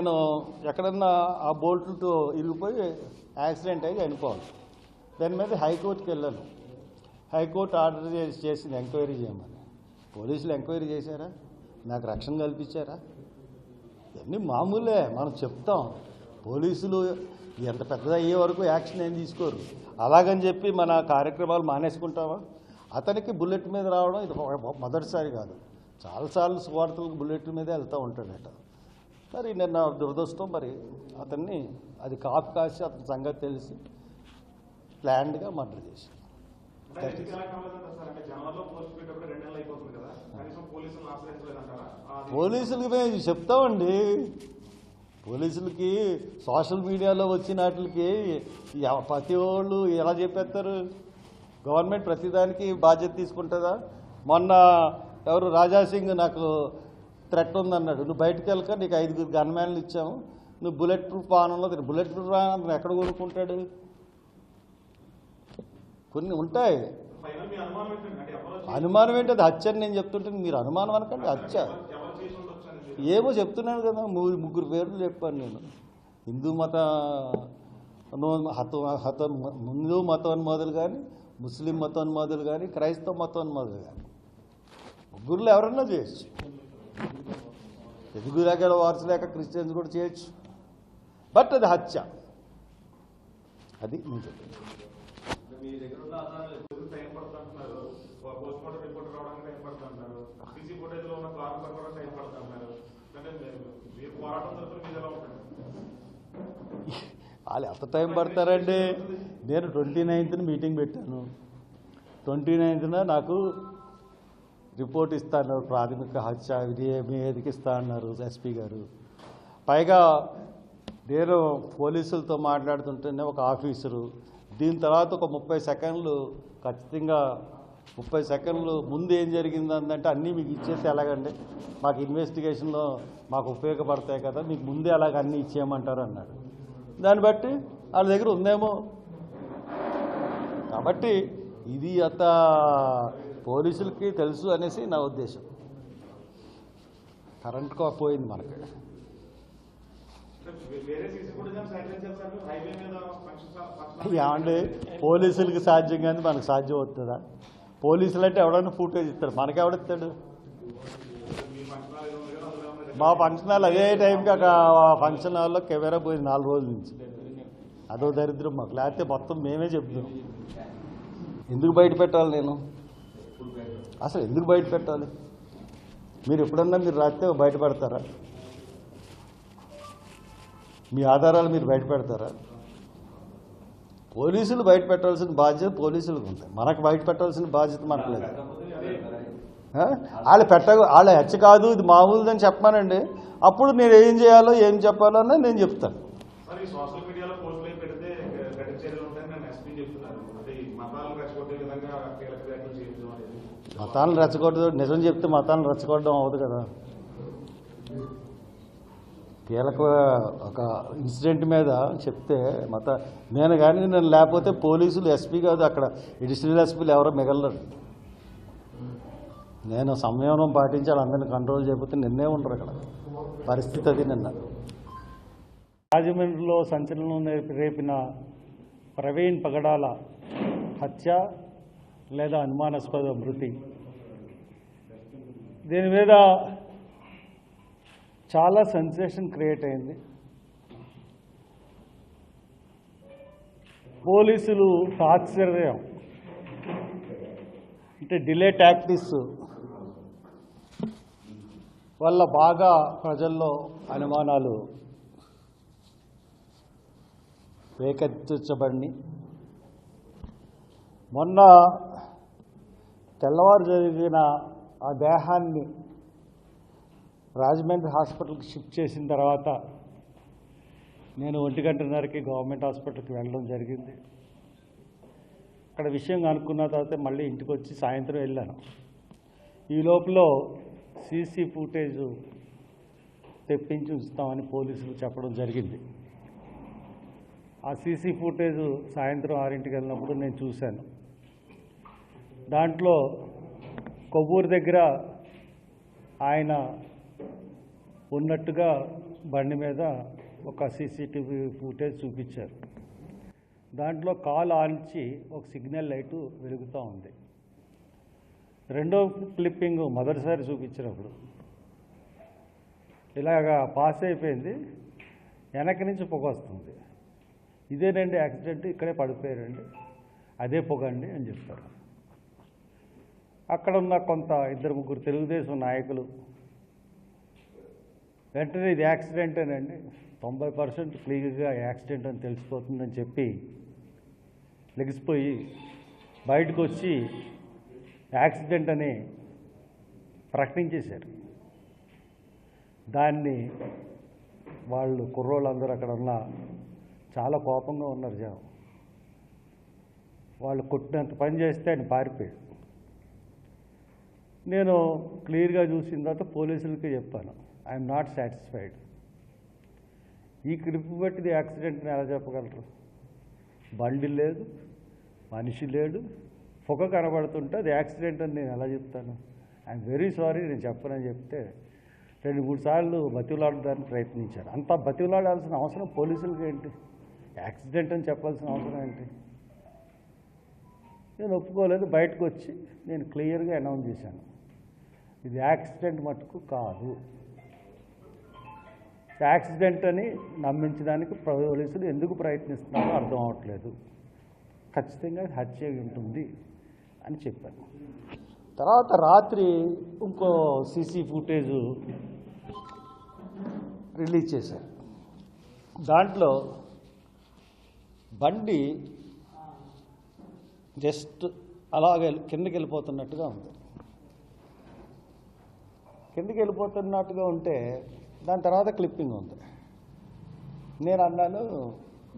నేను ఎక్కడన్నా ఆ బోల్ట్లతో ఇరిగిపోయి యాక్సిడెంట్ అయ్యి చనిపోవాలి. దాని మీద హైకోర్టుకి వెళ్ళాను. హైకోర్టు ఆర్డర్ చేసింది ఎంక్వైరీ చేయమని. పోలీసులు ఎంక్వైరీ చేశారా? నాకు రక్షణ కల్పించారా? ఇవన్నీ మామూలే, మనం చెప్తాం. పోలీసులు ఎంత పెద్దది అయ్యే వరకు యాక్షన్ ఏం తీసుకోరు. అలాగని చెప్పి మన కార్యక్రమాలు మానేసుకుంటామా? అతనికి బుల్లెట్ మీద రావడం ఇది మొదటిసారి కాదు. చాలాసార్లు సువార్తలకు బుల్లెట్ మీదే వెళ్తూ ఉంటాడట. మరి నిన్న దురదృష్టం, మరి అతన్ని అది కాపు కాసి అతని సంగతి తెలిసి ప్లాన్డ్గా మర్డర్ చేసి పోలీసులకి మేము చెప్తామండి. పోలీసులకి సోషల్ మీడియాలో వచ్చిన వాటికి ప్రతి వాళ్ళు ఎలా చెప్పేస్తారు? గవర్నమెంట్ ప్రతిదానికి బాధ్యత తీసుకుంటుందా? మొన్న ఎవరు రాజాసింగ్ నాకు థ్రెట్ ఉందన్నాడు. నువ్వు బయటకు వెళ్ళక నీకు 5 గన్మ్యాన్లు ఇచ్చాము, నువ్వు బుల్లెట్ ప్రూఫ్ వాహనంలో బుల్లెట్ ప్రూఫ్ వాహనం ఎక్కడ కొనుక్కుంటాడు? కొన్ని ఉంటాయి. అనుమానం ఏంటి? అది హత్య అని నేను చెప్తుంటే మీరు అనుమానం అనకండి. హత్య ఏమో చెప్తున్నాను కదా, 3 పేర్లు చెప్పాను నేను. హిందూ హిందూ మతోన్మాదులు కానీ, ముస్లిం మతోన్మాదులు కానీ, క్రైస్తవ మతోన్మాదులు కానీ, ముగ్గురులో ఎవరన్నా చేయొచ్చు. తెలుగు దగ్గర వారసు లేక క్రిస్టియన్స్ కూడా చేయొచ్చు. బట్ అది హత్య. అది నేను చెప్పాను. వాళ్ళు ఎంత టైం పడతారండి? నేను 29th మీటింగ్ పెట్టాను. 29th నాకు రిపోర్ట్ ఇస్తాను. ప్రాథమిక హత్య నివేదిక ఇస్తా అన్నారు ఎస్పీ గారు. పైగా నేను పోలీసులతో మాట్లాడుతుంటేనే ఒక ఆఫీసరు, దీని తర్వాత ఒక 30 సెకండ్లు ఖచ్చితంగా 30 సెకండ్లు ముందు ఏం జరిగిందంటే అన్నీ మీకు ఇచ్చేసి ఎలాగండి, మాకు ఇన్వెస్టిగేషన్లో మాకు ఉపయోగపడతాయి కదా, మీకు ముందే అలాగ అన్నీ ఇచ్చేయమంటారు అన్నాడు. దాన్ని బట్టి వాళ్ళ దగ్గర ఉందేమో. కాబట్టి ఇది అంత పోలీసులకి తెలుసు అనేసి నా ఉద్దేశం. కరెంట్ పోయింది మనకి. ఏమండి, పోలీసులకి సాధ్యం కానీ మనకు సాధ్యం అవుతుందా? పోలీసులు అంటే ఎవడన్నా ఫుటేజ్ ఇస్తాడు, మనకెవడిస్తాడు? మా ఫంక్షన్ హాల్ అదే టైంకి అక్కడ ఫంక్షన్ హాల్లో కెమెరా పోయింది 4 రోజుల నుంచి. అదో దరిద్రం మాకు. లేకపోతే మొత్తం మేమే చెప్తాం. ఎందుకు బయట పెట్టాలి? నేను అసలు ఎందుకు బయట పెట్టాలి? మీరు ఎప్పుడన్నా మీరు రాస్తే బయట పెడతారా? మీ ఆధారాలు మీరు బయట పెడతారా? పోలీసులు బయట పెట్టాల్సిన బాధ్యత పోలీసులకు ఉంది. మనకు బయట పెట్టాల్సిన బాధ్యత మనకు లేదు. వాళ్ళు హత్య కాదు, ఇది మామూలుదని చెప్పమానండి. అప్పుడు నేను ఏం చేయాలో ఏం చెప్పాలో అని నేను చెప్తాను. మతాలను రెచ్చగొట్టదు. నిజం చెప్తే మతాలను రెచ్చగొట్టడం అవ్వదు కదా. కీలక ఒక ఇన్సిడెంట్ మీద చెప్తే నేను కానీ నేను లేకపోతే పోలీసులు ఎస్పీ కాదు, అక్కడ అడిషనల్ ఎస్పీలు ఎవరో మిగలరు. నేను సంయమనం పాటించాలి, అందరిని కంట్రోల్ చేయకపోతే నిన్నే ఉండరు అక్కడ. పరిస్థితి అది. నిన్న రాజమండ్రిలో సంచలనం రేపిన ప్రవీణ్ పగడాల హత్య లేదా అనుమానాస్పద మృతి, దీని మీద చాలా సెన్సేషన్ క్రియేట్ అయింది. పోలీసులు తాత్సర్యం అంటే డిలే టాక్టిక్స్ వల్ల బాగా ప్రజల్లో అనుమానాలు రేకెత్తించబడి, మొన్న తెల్లవారు జరిగిన ఆ దేహాన్ని రాజమండ్రి హాస్పిటల్కి షిఫ్ట్ చేసిన తర్వాత నేను 1:30కి గవర్నమెంట్ హాస్పిటల్కి వెళ్ళడం జరిగింది. అక్కడ విషయం కనుక్కున్న తర్వాత మళ్ళీ ఇంటికి వచ్చి సాయంత్రం వెళ్ళాను. ఈ లోపల సీసీ ఫుటేజ్ తెప్పించి ఉంచుతామని పోలీసులు చెప్పడం జరిగింది. ఆ సీసీ ఫుటేజ్ సాయంత్రం 6ంటికి వెళ్ళినప్పుడు నేను చూశాను. దాంట్లో కొవ్వూరు దగ్గర ఆయన ఉన్నట్టుగా బండి మీద ఒక సీసీటీవీ ఫుటేజ్ చూపించారు. దాంట్లో కాల్ ఆన్చి ఒక సిగ్నల్ లైటు వెలుగుతూ ఉంది. రెండో క్లిప్పింగ్ మొదటిసారి చూపించినప్పుడు ఇలాగా పాస్ అయిపోయింది, వెనక నుంచి పొగ వస్తుంది. ఇదేనండి యాక్సిడెంట్, ఇక్కడే పడిపోయారండి, అదే పొగ అండి అని చెప్తారు. అక్కడ ఉన్న కొంత 2-3 తెలుగుదేశం నాయకులు వెంటనే ఇది యాక్సిడెంటేనండి, 90% క్లియర్గా యాక్సిడెంట్ అని తెలిసిపోతుందని చెప్పి లెగిసిపోయి బయటకు వచ్చి యాక్సిడెంట్ అని ప్రకటించేశారు. దాన్ని వాళ్ళు కుర్రోళ్ళందరూ అక్కడ ఉన్న చాలా కోపంగా ఉన్నారు జనం. వాళ్ళు కొట్టినంత పని చేస్తే ఆయన పారిపోయాడు. నేను క్లియర్గా చూసిన తర్వాత పోలీసులకి చెప్పాను, ఐఎమ్ నాట్ సాటిస్ఫైడ్. ఈ క్లిప్ బట్టి యాక్సిడెంట్ని ఎలా చెప్పగలరు? బండి లేదు, మనిషి లేడు, పొగ కనబడుతుంటే అది యాక్సిడెంట్ అని నేను ఎలా చెప్తాను? ఐఎమ్ వెరీ సారీ, నేను చెప్పనని చెప్తే 2-3 సార్లు బతిలాడడానికి ప్రయత్నించారు. అంత బతిలాడాల్సిన అవసరం పోలీసులకి ఏంటి? యాక్సిడెంట్ అని చెప్పాల్సిన అవసరం ఏంటి? నేను ఒప్పుకోలేదు. బయటకు వచ్చి నేను క్లియర్గా అనౌన్స్ చేశాను, ఇది యాక్సిడెంట్ మటుకు కాదు. యాక్సిడెంట్ అని నమ్మించడానికి పోలీసులు ఎందుకు ప్రయత్నిస్తున్నారో అర్థం అవ్వట్లేదు. ఖచ్చితంగా హత్య ఉంటుంది అని చెప్పాను. తర్వాత రాత్రి ఇంకో సీసీ ఫుటేజ్ రిలీజ్ చేశారు. దాంట్లో బండి జస్ట్ అలాగే కిందకి వెళ్ళిపోతున్నట్టుగా ఉంది. కిందకి వెళ్ళిపోతున్నట్టుగా ఉంటే దాని తర్వాత క్లిప్పింగ్ ఉంది. నేను అన్నాను,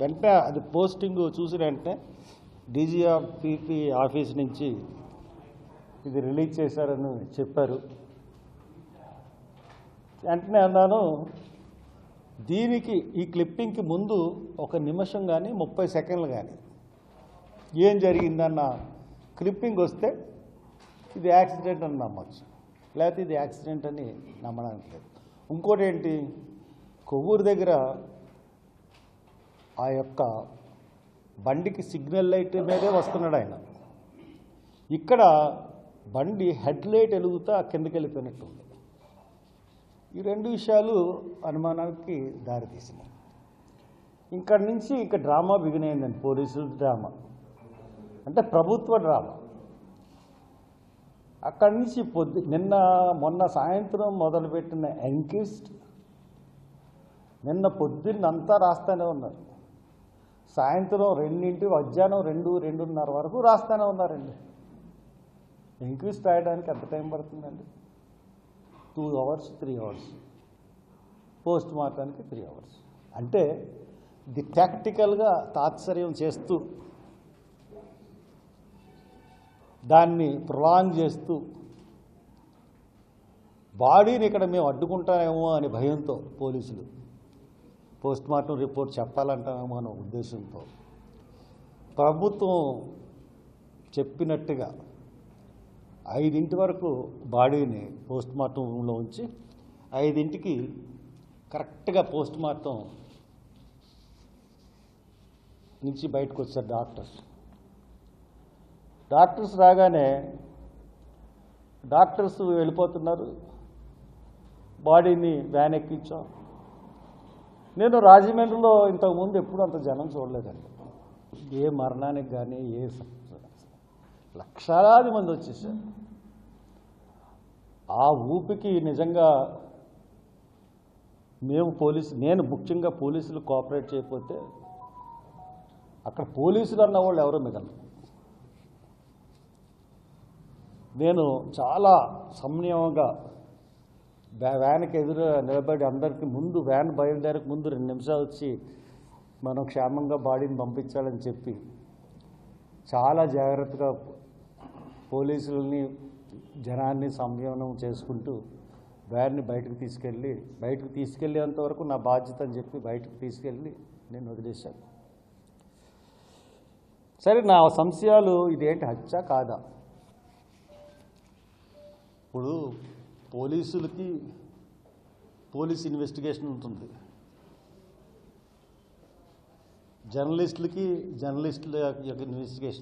వెంటనే అది పోస్టింగ్ చూసిన వెంటనే డీజీపీ ఆఫీస్ నుంచి ఇది రిలీజ్ చేశారని చెప్పారు. వెంటనే అన్నాను, దీనికి ఈ క్లిప్పింగ్కి ముందు 1 నిమిషం కానీ 30 సెకండ్లు కానీ ఏం జరిగిందన్న క్లిప్పింగ్ వస్తే ఇది యాక్సిడెంట్ అని నమ్మచ్చు, లేకపోతే ఇది యాక్సిడెంట్ అని నమ్మడానికి లేదు. ఇంకోటి ఏంటి, కొవ్వూరు దగ్గర ఆ యొక్క బండికి సిగ్నల్ లైట్ మీదే వస్తున్నాడు ఆయన. ఇక్కడ బండి హెడ్ లైట్ వెలుగుతా కిందకి వెళ్ళిపోయినట్టు ఉంది. ఈ 2 విషయాలు అనుమానానికి దారితీసినాయి. ఇక్కడి నుంచి ఇక డ్రామా బిగినైందండి, పోలీసుల డ్రామా అంటే ప్రభుత్వ డ్రామా. అక్కడి నుంచి మొన్న సాయంత్రం మొదలుపెట్టిన ఎంక్విస్ట్ నిన్న పొద్దున్నంతా రాస్తూనే ఉన్నారు. సాయంత్రం 2 మధ్యాహ్నం 2-2:30 వరకు రాస్తూనే ఉన్నారండి. ఎంక్విస్ట్ రాయడానికి ఎంత టైం పడుతుందండి? 2 hours 3 hours, పోస్ట్ మార్టానికి 3 hours. అంటే ఇది టాక్టికల్గా తాత్సర్యం చేస్తూ దాన్ని ప్రొలాంగ్ చేస్తూ బాడీని ఇక్కడ మేము అడ్డుకుంటామేమో అనే భయంతో పోలీసులు పోస్ట్ మార్టం రిపోర్ట్ చెప్పాలంటామేమో అనే ఉద్దేశంతో ప్రభుత్వం చెప్పినట్టుగా 5 వరకు బాడీని పోస్ట్ మార్టం రూమ్లో ఉంచి 5కి కరెక్ట్గా పోస్ట్ మార్టం నుంచి బయటకు వచ్చారు డాక్టర్స్ రాగానే డాక్టర్స్ వెళ్ళిపోతున్నారు, బాడీని వ్యాన్ ఎక్కించాం. నేను రాజమండ్రిలో ఇంతకుముందు ఎప్పుడు అంత జనం చూడలేదండి. ఏ మరణానికి కానీ లక్షలాది మంది వచ్చేసారు. ఆ ఊపికి నిజంగా నేను ముఖ్యంగా పోలీసులు కోఆపరేట్ చేయకపోతే అక్కడ పోలీసులు అన్న వాళ్ళు ఎవరో మిగలరు. నేను చాలా సంయమంగా వ్యాన్కి ఎదురు నిలబడి అందరికీ ముందు వ్యాన్ బయలుదేరక ముందు 2 నిమిషాలు వచ్చి మనం క్షేమంగా బాడీని పంపించాలని చెప్పి చాలా జాగ్రత్తగా పోలీసులని జనాన్ని సంయమనం చేసుకుంటూ వ్యాన్ని బయటకు తీసుకెళ్ళేంత వరకు నా బాధ్యత అని చెప్పి బయటకు తీసుకెళ్ళి నేను వదిలేశాను. సరే, నా సంశయాలు ఇదేంటి హత్య కాదా? ఇప్పుడు పోలీసులకి పోలీస్ ఇన్వెస్టిగేషన్ ఉంటుంది. జర్నలిస్టుల యొక్క ఇన్వెస్టిగేషన్